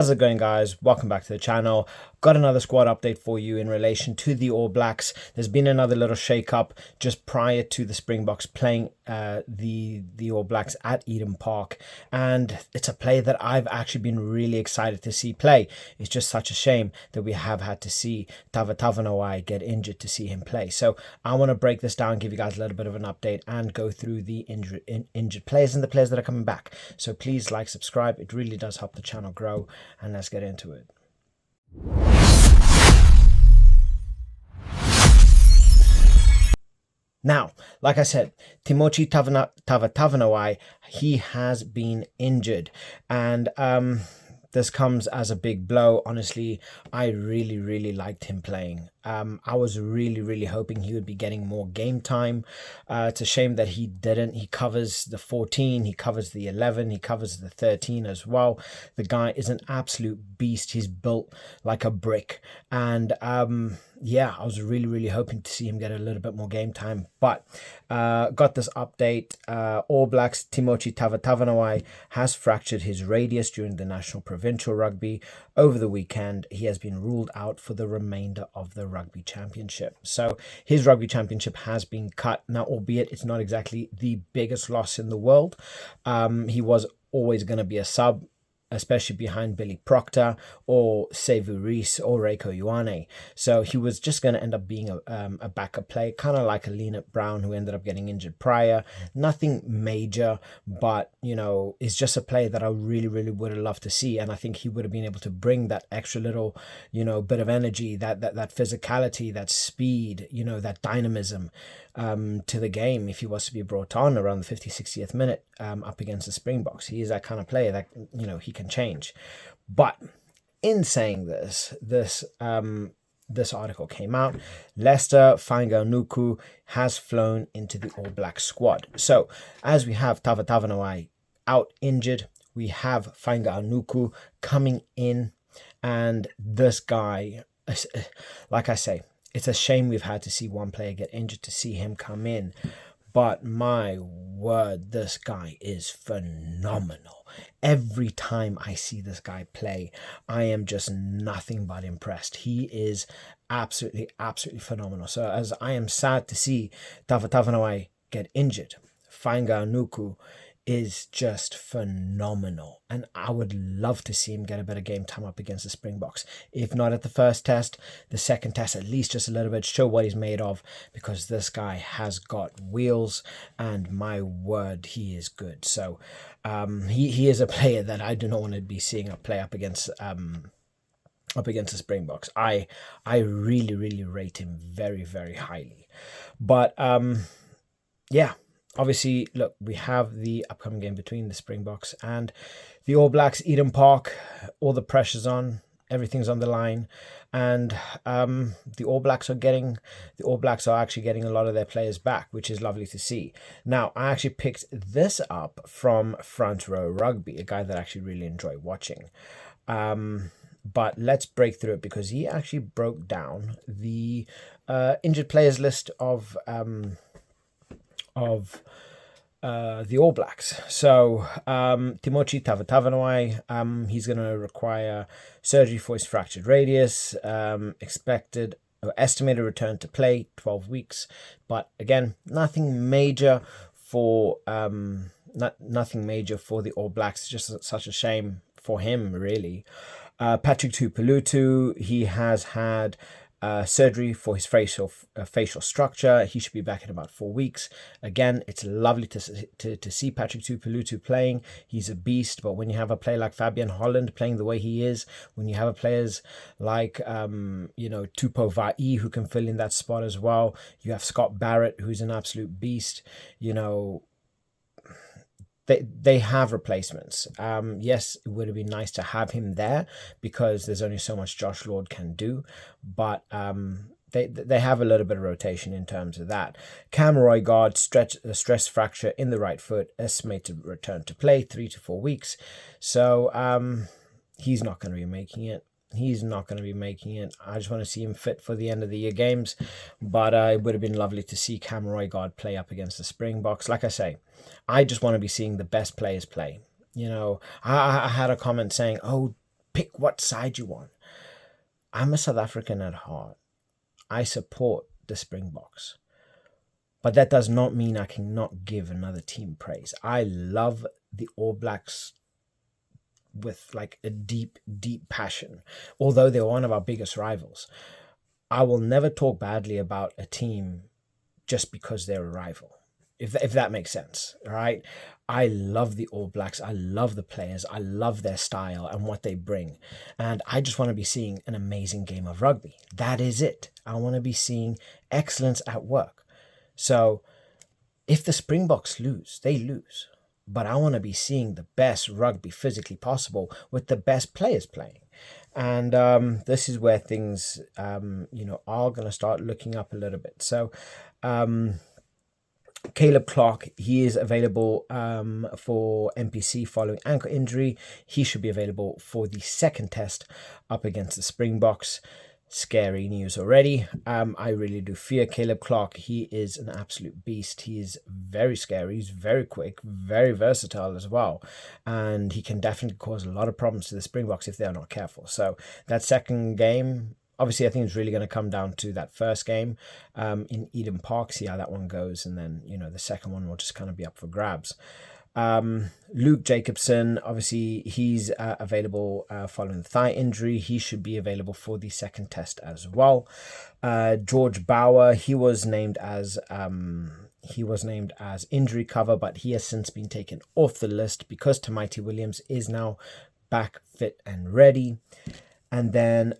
How's it going, guys? Welcome back to the channel. Got another squad update for you in relation to the All Blacks. There's been another little shake-up just prior to the Springboks playing the All Blacks at Eden Park, and it's a play that I've actually been really excited to see play. It's just such a shame that we have had to see Tavernier get injured to see him play. So I want to break this down, give you guys a little bit of an update, and go through the injured players and the players that are coming back. So please like, subscribe. It really does help the channel grow. And let's get into it. Now, like I said, Timoti Tavernier, he has been injured, and this comes as a big blow. Honestly, I really liked him playing. I was really hoping he would be getting more game time. It's a shame that he didn't. He covers the 14, he covers the 11, he covers the 13 as well. The guy is an absolute beast. He's built like a brick, and yeah, I was really hoping to see him get a little bit more game time, but got this update. All Blacks Timoti Tavernier has fractured his radius during the national provincial rugby over the weekend. He has been ruled out for the remainder of the rugby championship. So his rugby championship has been cut now, albeit it's not exactly the biggest loss in the world. He was always going to be a sub, especially behind Billy Proctor or Sevu Reece or Reiko Ioane. So he was just going to end up being a backup play, kind of like a Leonard Brown who ended up getting injured prior. Nothing major, but, you know, it's just a play that I really would have loved to see. And I think he would have been able to bring that extra little, you know, bit of energy, that physicality, that speed, you know, that dynamism to the game if he was to be brought on around the 50th, 60th minute up against the Springboks. He is that kind of player that, you know, he can change. But in saying this article came out. Leicester Fainga'anuku has flown into the All Black squad. So as we have Tavernier out injured, we have Fainga'anuku coming in, and this guy, like I say, it's a shame we've had to see one player get injured to see him come in. But my word, this guy is phenomenal. Every time I see this guy play, I am just nothing but impressed. He is absolutely phenomenal. So as I am sad to see Tavernier get injured, Fainga'anuku is just phenomenal, and I would love to see him get a bit of game time up against the Springboks. If not at the first test, the second test, at least just a little bit, show what he's made of, because this guy has got wheels, and my word, he is good. So he is a player that I do not want to be seeing a play up against the Springboks. I really rate him very highly. But yeah, obviously, look, we have the upcoming game between the Springboks and the All Blacks, Eden Park. All the pressure's on, everything's on the line, and the All Blacks are actually getting a lot of their players back, which is lovely to see. Now, I actually picked this up from Front Row Rugby, a guy that I actually really enjoy watching. But let's break through it, because he actually broke down the injured players list of the All Blacks. So Timoti Tavernier, he's going to require surgery for his fractured radius. Expected or estimated return to play 12 weeks, but again, nothing major for nothing major for the All Blacks. It's just such a shame for him, really. Patrick Tuipulotu, he has had surgery for his facial structure. He should be back in about 4 weeks. Again, it's lovely to see Patrick Tuipulotu playing. He's a beast. But when you have a player like Fabian Holland playing the way he is, when you have players like you know, Tupou Vaa'i, who can fill in that spot as well, you have Scott Barrett, who's an absolute beast. You know, they have replacements. Yes, it would have been nice to have him there, because there's only so much Josh Lord can do, but they have a little bit of rotation in terms of that. Cam Roigard, stress fracture in the right foot, estimated return to play 3 to 4 weeks. So he's not going to be making it. He's not going to be making it. I just want to see him fit for the end of the year games. But it would have been lovely to see Cam Roigard play up against the Springboks. Like I say, I just want to be seeing the best players play. You know, I had a comment saying, oh, pick what side you want. I'm a South African at heart. I support the Springboks. But that does not mean I cannot give another team praise. I love the All Blacks with like a deep, deep passion. Although they're one of our biggest rivals, I will never talk badly about a team just because they're a rival. If that makes sense, right? I love the All Blacks. I love the players. I love their style and what they bring. And I just want to be seeing an amazing game of rugby. That is it. I want to be seeing excellence at work. So if the Springboks lose, they lose. But I want to be seeing the best rugby physically possible with the best players playing. And this is where things, are going to start looking up a little bit. So Caleb Clark, he is available for NPC following ankle injury. He should be available for the second test up against the Springboks. Scary news already. I really do fear Caleb Clark. He is an absolute beast. He is very scary. He's very quick, very versatile as well. And he can definitely cause a lot of problems to the Springboks if they're not careful. So that second game, obviously, I think it's really going to come down to that first game in Eden Park, see how that one goes. And then, the second one will just kind of be up for grabs. Luke Jacobson, obviously, he's available following the thigh injury. He should be available for the second test as well. George Bauer, he was named as injury cover, but he has since been taken off the list because Tamati Williams is now back fit and ready. And then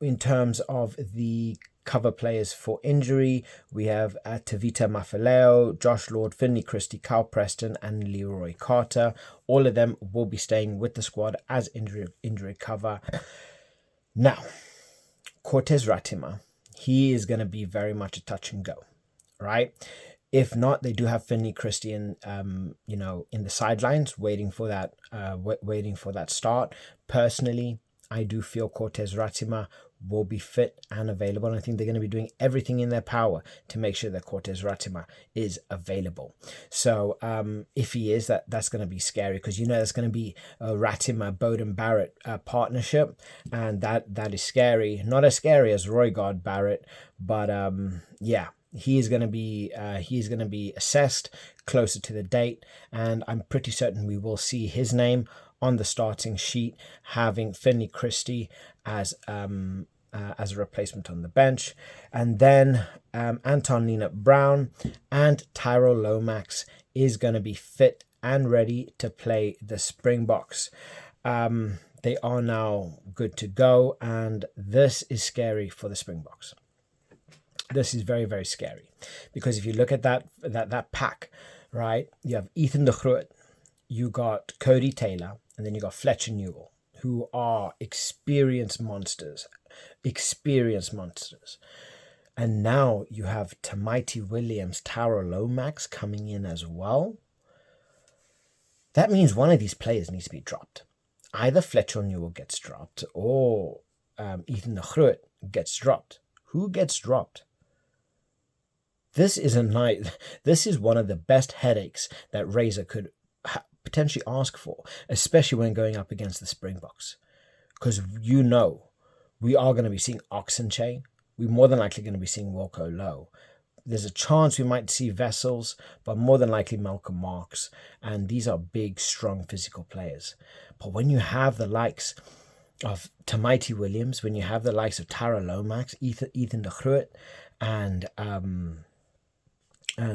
in terms of the cover players for injury, we have Tavita Mafaleo, Josh Lord, Finley Christie, Kyle Preston, and Leroy Carter. All of them will be staying with the squad as injury cover. Now, Cortez Ratima, he is going to be very much a touch and go, right? If not, they do have Finley Christie in the sidelines waiting for that start. Personally, I do feel Cortez Ratima will be fit and available, and I think they're going to be doing everything in their power to make sure that Cortez Ratima is available. So if he is, that's going to be scary, because there's going to be a Ratima Bowden Barrett partnership, and that is scary. Not as scary as Roygard Barrett, but he's going to be assessed closer to the date, and I'm pretty certain we will see his name on the starting sheet, having Finley Christie as a replacement on the bench. And then Anton Lienert-Brown and Tyrel Lomax is going to be fit and ready to play the Springboks. They are now good to go, and this is scary for the Springboks. This is very, very scary, because if you look at that pack, right, you have Ethan de Groot, you got Cody Taylor, and then you got Fletcher Newell, who are experienced monsters. And now you have Tamati Williams, Tyrel Lomax coming in as well. That means one of these players needs to be dropped. Either Fletcher Newell gets dropped, or Ethan de Groot gets dropped. Who gets dropped? This is one of the best headaches that Razor could potentially ask for, especially when going up against the Springboks, because we are going to be seeing Oxenchain. We're more than likely going to be seeing Wilco Low. There's a chance we might see Vessels, but more than likely Malcolm Marks, and these are big, strong, physical players. But when you have the likes of Tamati Williams, when you have the likes of Tyrel Lomax, Ethan de Groot, and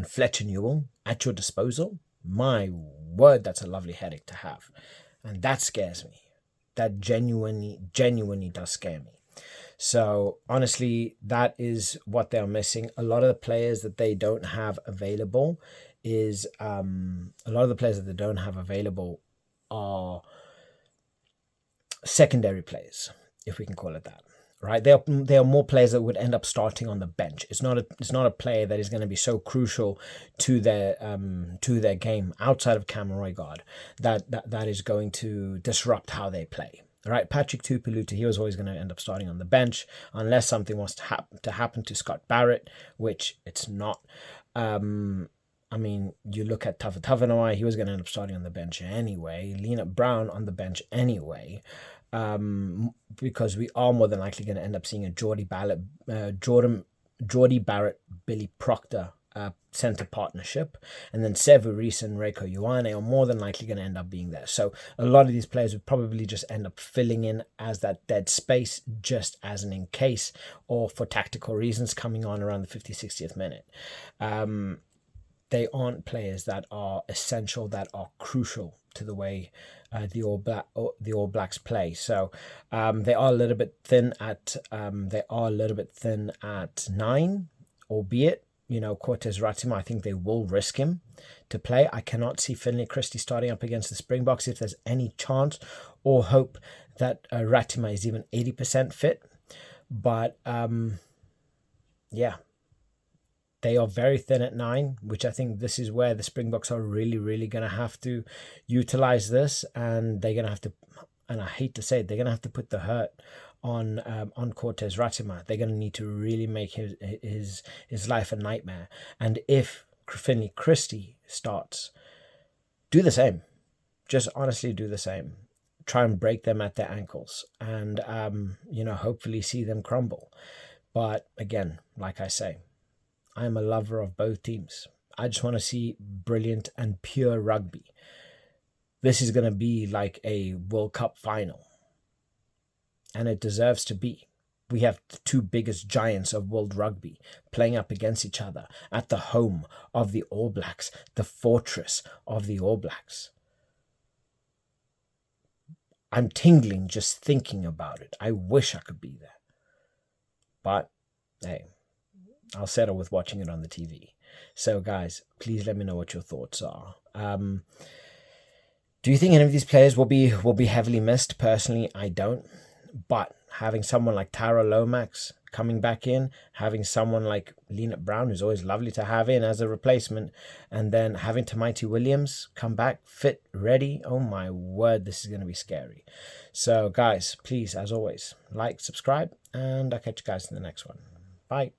Fletcher Newell at your disposal, my word, that's a lovely headache to have. And that scares me. That genuinely does scare me. So honestly, that is what they're missing. A lot of the players that they don't have available are secondary players, if we can call it that. Right, they are more players that would end up starting on the bench. It's not a player that is going to be so crucial to their game outside of Cameron Roygard that is going to disrupt how they play. All right, Patrick Tupiluta, he was always going to end up starting on the bench unless something was to happen to Scott Barrett, which it's not. You look at Tavanawai, he was going to end up starting on the bench anyway. Lienert-Brown on the bench anyway. because we are more than likely going to end up seeing a Geordie Barrett, Billy Proctor centre partnership, and then Sevu Reece and Reiko Ioane are more than likely going to end up being there. So a lot of these players would probably just end up filling in as that dead space, just as an in case, or for tactical reasons coming on around the 50th, 60th minute. They aren't players that are essential, that are crucial to the way the All Blacks play. So they are a little bit thin at 9, albeit, Cortez Ratima, I think they will risk him to play. I cannot see Finlay Christie starting up against the Springboks if there's any chance or hope that Ratima is even 80% fit. But yeah, they are very thin at 9, which I think this is where the Springboks are really, really going to have to utilize this, and they're going to have to, and I hate to say it, they're going to have to put the hurt on Cortez Ratima. They're going to need to really make his life a nightmare. And if Finlay Christie starts, do the same. Just honestly do the same. Try and break them at their ankles, and hopefully see them crumble. But again, like I say, I am a lover of both teams. I just want to see brilliant and pure rugby. This is going to be like a World Cup final, and it deserves to be. We have the two biggest giants of world rugby playing up against each other at the home of the All Blacks, the fortress of the All Blacks. I'm tingling just thinking about it. I wish I could be there. But, hey, I'll settle with watching it on the TV. So, guys, please let me know what your thoughts are. Do you think any of these players will be heavily missed? Personally, I don't. But having someone like Tyrel Lomax coming back in, having someone like Leonard Brown, who's always lovely to have in as a replacement, and then having Tamati Williams come back fit, ready. Oh my word, this is going to be scary. So guys, please, as always, like, subscribe, and I'll catch you guys in the next one. Bye.